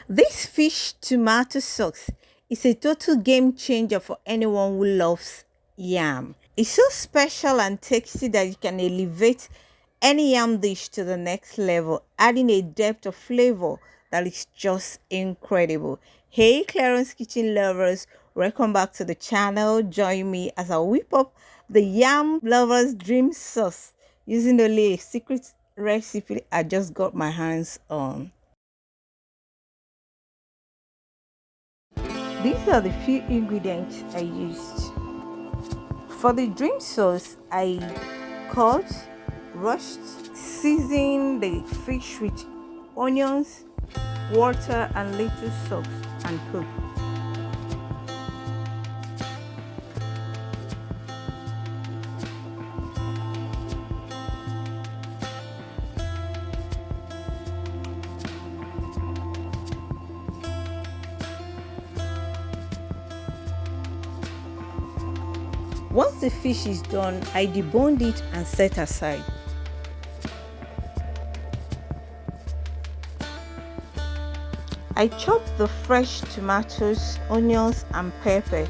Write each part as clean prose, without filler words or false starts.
This fish tomato sauce is a total game changer for anyone who loves yam. It's so special and tasty that you can elevate any yam dish to the next level, adding a depth of flavor that is just incredible. Hey, Clarence Kitchen lovers, welcome back to the channel. Join me as I whip up the yam lovers dream sauce using only a secret recipe I just got my hands on. These are the few ingredients I used. For the dream sauce, I cut, rushed, seasoned the fish with onions, water, and little salt and cook. Once the fish is done, I deboned it and set aside. I chopped the fresh tomatoes, onions, and pepper,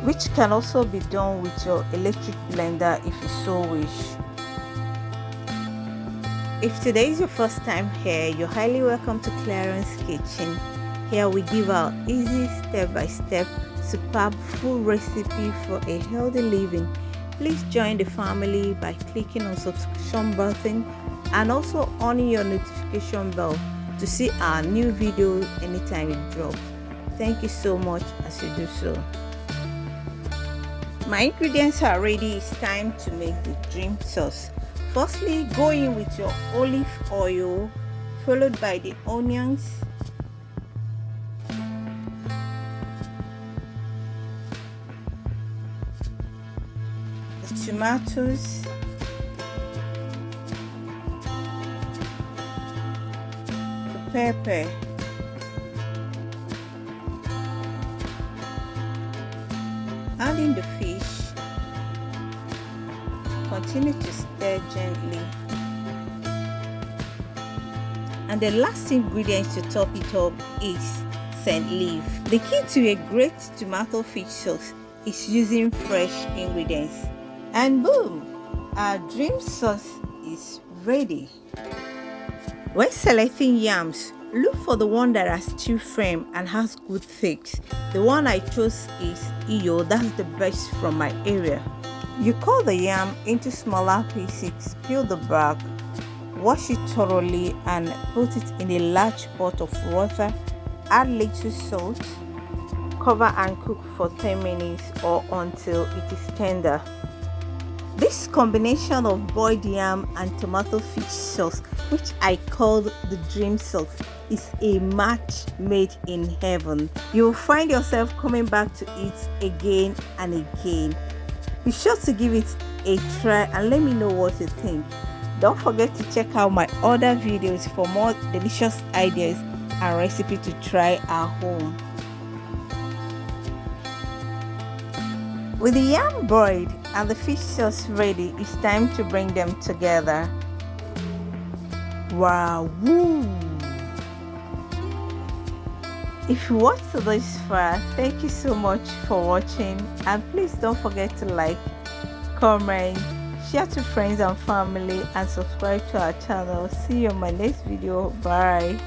which can also be done with your electric blender if you so wish. If today is your first time here, you're highly welcome to Clarence Kitchen. Here we give our easy step-by-step superb food recipe for a healthy living. Please join the family by clicking on subscription button and also on your notification bell to see our new video anytime it drops. Thank you so much as you do so. My ingredients are ready. It's time to make the dream sauce. Firstly, go in with your olive oil, followed by the onions, the tomatoes, the pepper, add in the fish, continue to stir gently, and the last ingredient to top it up is scent leaf. The key to a great tomato fish sauce is using fresh ingredients. And boom, our dream sauce is ready. When selecting yams, look for the one that are still firm and has good thick. The one I chose is Iyo, that's the best from my area. You cut the yam into smaller pieces, peel the back, wash it thoroughly and put it in a large pot of water. Add little salt, cover and cook for 10 minutes or until it is tender. This combination of boiled yam and tomato fish sauce, which I called the dream sauce, is a match made in heaven. You will find yourself coming back to it again and again. Be sure to give it a try and let me know what you think. Don't forget to check out my other videos for more delicious ideas and recipes to try at home. With the yam boiled and the fish sauce ready, it's time to bring them together. Wow! Woo. If you watched this far, thank you so much for watching, and please don't forget to like, comment, share to friends and family, and subscribe to our channel. See you on my next video. Bye.